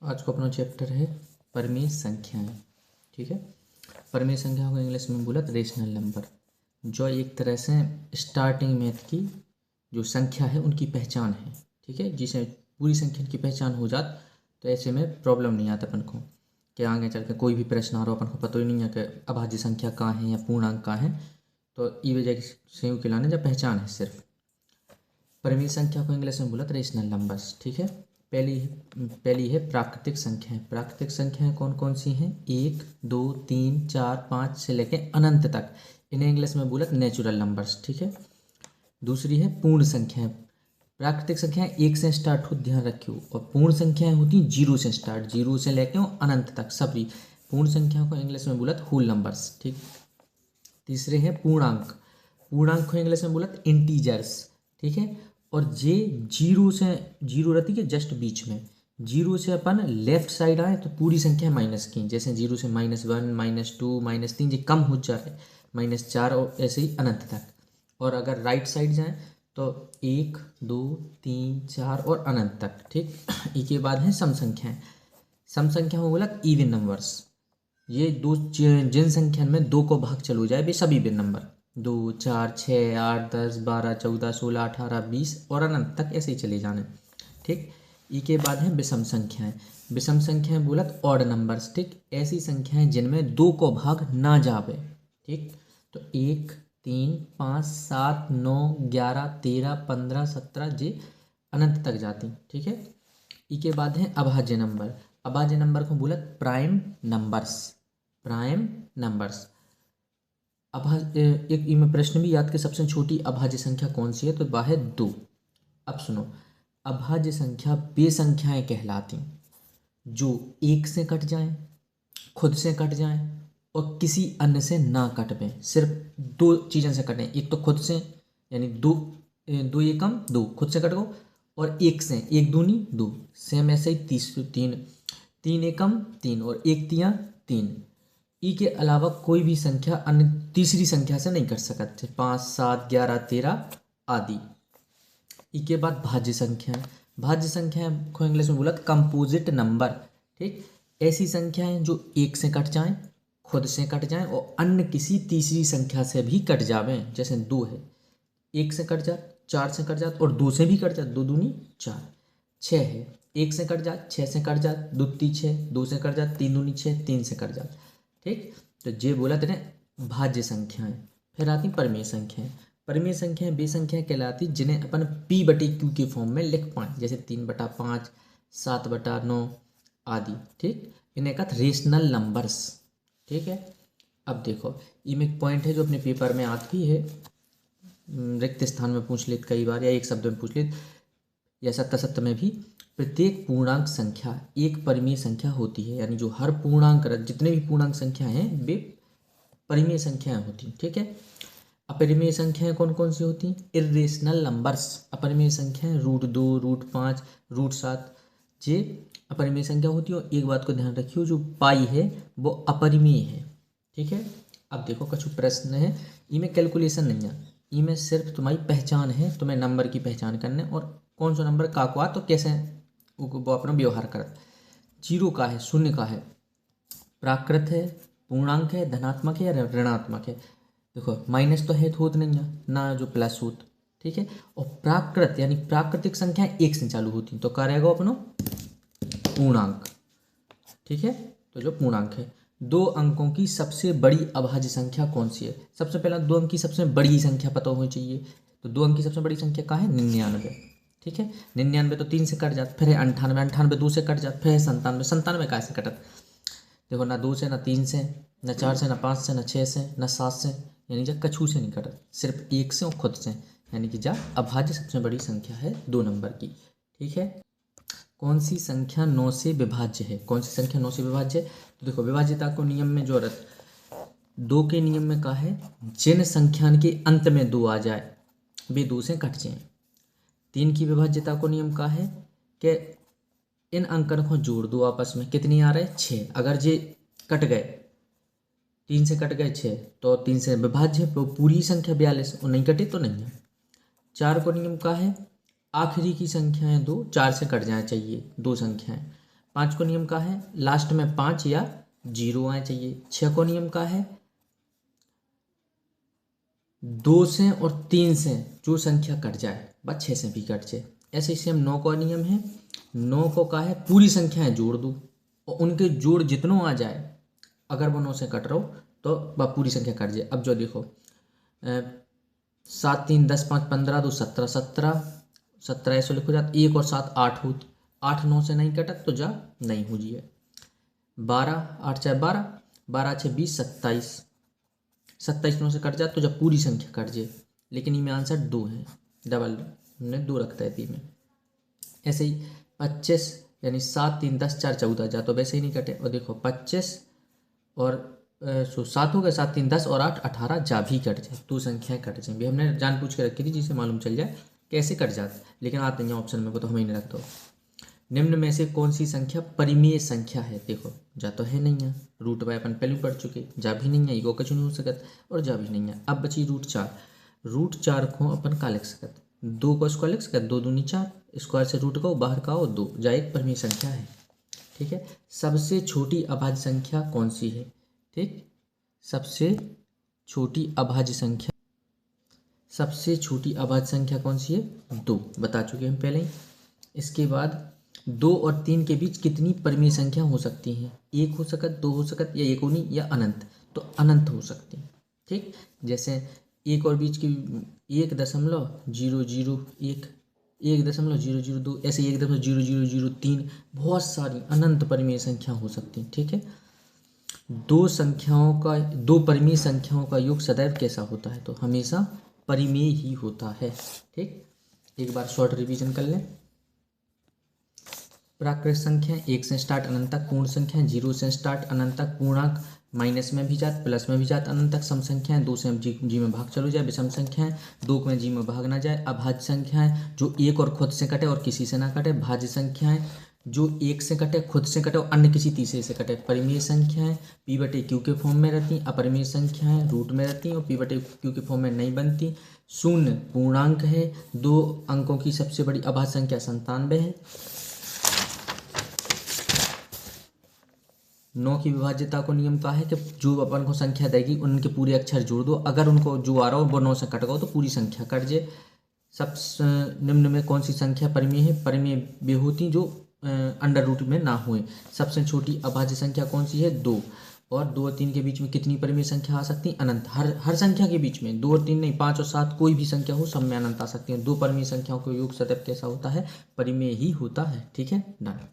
आज को अपना चैप्टर है परिमेय संख्याएं। ठीक है, परिमेय संख्या को इंग्लिश में बोला तो रेशनल नंबर, जो एक तरह से स्टार्टिंग मैथ की जो संख्या है उनकी पहचान है। ठीक है, जिसे पूरी संख्या की पहचान हो जात तो ऐसे में प्रॉब्लम नहीं आता अपन को कि आगे चल के कोई भी प्रश्न आ रहा हो अपन को पता ही नहीं है कि अभाज्य संख्या कहाँ है या पूर्णांक कहाँ है। तो ये वजह से यूँ खिलाने जब पहचान है सिर्फ। परिमेय संख्या को इंग्लिश में बोला तो रेशनल नंबर्स। ठीक है, पहली है प्राकृतिक संख्याएं। प्राकृतिक संख्याएं कौन कौन सी हैं? 1 2 3 4 5 से लेके अनंत तक, इन्हें इंग्लिश में बोला नेचुरल नंबर्स। ठीक है, दूसरी है पूर्ण संख्याएं। प्राकृतिक संख्याएं 1 से स्टार्ट हो, ध्यान रखियो, और पूर्ण संख्याएं होती 0 से स्टार्ट, 0 से लेके अनंत तक सभी पूर्ण संख्याओं को इंग्लिश में बोला होल नंबर्स। ठीक, तीसरे हैं पूर्णांक। पूर्णांक को इंग्लिश में बोला इंटीजर्स। ठीक है, और जे जीरो रहती है जस्ट बीच में, जीरो से अपन लेफ्ट साइड आए तो पूरी संख्या माइनस की, जैसे जीरो से -1 -2 -3 ये कम हो जाए, -4 और ऐसे ही अनंत तक। और अगर राइट साइड जाए तो 1 2 3 4 और अनंत तक। ठीक, इसके बाद है सम संख्याएं। सम संख्या में बोला इवन नंबर्स, ये दो जिन संख्या में 2 को भाग चलो जाए वे सभी इवन नंबर, 2 4 6 8 10 12 14 16 18 20 और अनंत तक ऐसे ही चले जाने। ठीक, इसके बाद है विषम संख्याएं। विषम संख्याएं बोला ऑड नंबर्स। ठीक, ऐसी संख्याएं जिनमें 2 को भाग ना जावे। ठीक, तो 1 3 5 7 9 11 13 15 17 जे अनंत तक जाती। ठीक है, इसके बाद है अभाज्य नंबर। अभाज्य नंबर को बोला प्राइम नंबर्स। प्राइम नंबर्स एक इनमें प्रश्न भी याद के सबसे छोटी अभाज्य संख्या कौन सी है, तो वह है 2। अब सुनो, अभाज्य संख्या वे संख्याएं कहलाती जो 1 से कट जाएं, खुद से कट जाएं और किसी अन्य से ना कट पाए। सिर्फ 2 चीज़ों से कटें, एक तो खुद से यानी 2 2 एकम 2 खुद से कट गो, और 1 से 1 दूनी 2, सेम ऐसे ही 3 3 एकम 3 और 1 तियां 3। ई के अलावा कोई भी संख्या अन्य तीसरी संख्या से नहीं कर सकते, 5 7 11 13 आदि। ई के बाद भाज्य संख्याएं। भाज्य संख्याएं को इंग्लिश में बोला कंपोजिट नंबर। ठीक, ऐसी संख्याएं जो 1 से कट जाएं, खुद से कट जाएं और अन्य किसी तीसरी संख्या से भी कट जावें। जैसे 2 है, 1 से कट जात, 4 से कट जात और 2 से भी कट जात, 2 दूनी 4। 6 है, 1 से कट जात, 6 से कट जात, 2 ती 6, 2 से कट जात, 3 दूनी 6, 3 से कट जात। ठीक, तो ये बोला तेने भाज्य संख्याएं। फिर आती परिमेय संख्याएं। परिमेय संख्याएं वे संख्याएं कहलाती जिन्हें अपन P/Q के फॉर्म में लिख पाए, जैसे 3/5 7/9 आदि। ठीक, इन्हें कहते रेशनल नंबर्स। ठीक है, अब देखो इनमें एक पॉइंट है जो अपने पेपर में आती है, रिक्त स्थान में पूछ लेते कई बार या एक शब्द में पूछ लेते या सत्ता में भी। प्रत्येक पूर्णांक संख्या एक परिमेय संख्या होती है, यानी जो हर पूर्णांक जितने भी पूर्णांक संख्या हैं वे परिमेय संख्याएं होती हैं। ठीक है, अपरिमेय संख्याएं कौन कौन सी होती हैं? Irrational numbers. अपरिमेय संख्याएं √2 √5 √7 जे अपरिमेय संख्या होती है। और एक बात को ध्यान रखियो, जो पाई है वो अपरिमेय है। ठीक है, अब देखो कुछ प्रश्न है, इनमें कैलकुलेशन नहीं है, इनमें सिर्फ तुम्हारी पहचान है, तुम्हें नंबर की पहचान करने और कौन सा नंबर का तो कैसे वो अपना व्यवहार कर। 0 का है, 0 का है, प्राकृत है, पूर्णांक है, धनात्मक है या ऋणात्मक है। देखो माइनस तो है तो होत नहीं है ना, जो प्लस होत। ठीक है, और प्राकृत यानी प्राकृतिक संख्या 1 से चालू होती तो क्या रहेगा अपनो पूर्णांक। ठीक है, तो जो पूर्णांक है 2 अंकों की सबसे बड़ी अभाज्य संख्या कौन सी है? सबसे पहला 2 अंक की सबसे बड़ी संख्या पता होनी चाहिए, तो 2 अंक की सबसे बड़ी संख्या क्या है? 99। ठीक है, 99 तो 3 से कट जात, फिर है 98, 98 2 से कट जात, फिर है 97, 97 का से कटत। देखो ना 2 से ना 3 से ना 4 से ना 5 से ना 6 से ना 7 से, यानी जब कछू से नहीं कटत, सिर्फ 1 से और खुद से, यानी कि जा अभाज्य सबसे बड़ी संख्या है 2 नंबर की। ठीक है, कौन सी संख्या 9 से विभाज्य है? कौन सी संख्या 9 से विभाज्य है? तो देखो विभाज्यता को नियम में जो 2 के नियम में कहा है जिन संख्यान के अंत में 2 आ जाए वे 2 से कट जाए। 3 की विभाज्यता को नियम का है कि इन अंकन को जोड़ दो आपस में, कितनी आ रहे? 6। अगर ये कट गए, 3 से कट गए 6 तो 3 से विभाज्य, तो पूरी संख्या 42 और नहीं कटे तो नहीं है। 4 को नियम का है आखिरी की संख्याएं 2 4 से कट जाना चाहिए 2 संख्याएं। 5 को नियम का है लास्ट में 5 या 0 आए चाहिए। 6 को नियम का है 2 से और 3 से जो संख्या कट जाए बस 6 से भी कट जाए। ऐसे ही सेम 9 का नियम है, 9 को का है पूरी संख्याएं जोड़ दो और उनके जोड़ जितनों आ जाए, अगर वो 9 से कट रहा हो तो वह पूरी संख्या कट जाए। अब जो देखो 7 3 10 5 15 2 17 17 ऐसे लिखो जाता 1 और 7 8 हो, 8 9 से नहीं कटत तो जा नहीं हो जिए। 12 8 चाहे 12 12 6 20 27 27 9 से कट जाए तो जब पूरी संख्या कट जाए। लेकिन इनमें आंसर 2 है, डबल हमने 2 रखता है में। ऐसे ही 25 यानी 7 3 10 4 14 जा तो वैसे ही नहीं कटे। और देखो 25 और 7 हो गए 7 3 10 और 8 18 जा भी कट जाए, 2 संख्याएं कट जाए भी। हमने जान पूछ के रखी थी जिसे मालूम चल जाए कैसे कट जाते, लेकिन आते हैं ऑप्शन में को तो हम ही नहीं रखते। निम्न में से कौन सी संख्या परिमेय संख्या है? देखो जा तो है नहीं है, रूट बाय अपन पहले पढ़ चुके, जा भी नहीं है, इको कुछ नहीं हो सकत और जा भी नहीं है। अब बची रूट 4, रूट 4 को अपन का लिख सकत, 2 को स्क्वायर लिख सकत, 2 दूनी 4, स्क्वायर से रूट को बाहर का हो 2 जा एक परिमेय संख्या है। ठीक है, सबसे छोटी अभाज्य संख्या कौन सी है? ठीक, सबसे छोटी अभाज्य संख्या, सबसे छोटी अभाज्य संख्या कौन सी है? 2 बता चुके हम पहले ही। इसके बाद 2 और 3 के बीच कितनी परिमेय संख्या हो सकती हैं? 1 हो सकत, 2 हो सकत या एकोनी या अनंत, तो अनंत हो सकती है। ठीक, जैसे 1 और बीच की 1.001 1.002 ऐसे 1.0003 बहुत सारी अनंत परिमेय संख्या हो सकती है। ठीक है, दो परिमेय संख्याओं का योग सदैव कैसा होता है? तो हमेशा परिमेय ही होता है। ठीक, एक बार शॉर्ट रिवीजन कर लें। प्राकृत संख्या 1 से स्टार्ट अनंत तक, पूर्ण संख्या 0 से स्टार्ट अनंत तक, पूर्णांक माइनस में भी जात प्लस में भी जात अनंत तक, सम संख्याएं 2 से जी में भाग चलो जाए, विषम संख्याएं 2 में जी में भाग ना जाए, अभाज्य संख्याएं जो एक और खुद से कटे और किसी से ना कटे, भाज्य संख्याएं जो एक से कटे खुद से कटे और अन्य किसी तीसरे से कटे, परिमेय संख्याएं P/Q के फॉर्म में रहती, अपरिमेय संख्याएं रूट में रहती और P/Q के फॉर्म में नहीं बनती। शून्य पूर्णांक है, 2 अंकों की सबसे बड़ी अभाज्य संख्या 97 है। 9 की विभाज्यता को नियम का है कि जो अपन को संख्या देगी उनके पूरे अक्षर जोड़ दो, अगर उनको जो आ रहा हो वो 9 से कट गो तो पूरी संख्या कट जाए। सब निम्न में कौन सी संख्या परिमेय है? परिमेय वे होती जो अंडर रूट में ना हुए। सबसे छोटी अभाज्य संख्या कौन सी है? 2, और 2 और 3 के बीच में कितनी परिमेय संख्या आ सकती है? अनंत। हर संख्या के बीच में 2 और 3 नहीं, 5 और 7 कोई भी संख्या हो सब में अनंत आ सकती है। 2 परिमेय संख्याओं का योग सदैव कैसा होता है? परिमेय ही होता है। ठीक है, डन।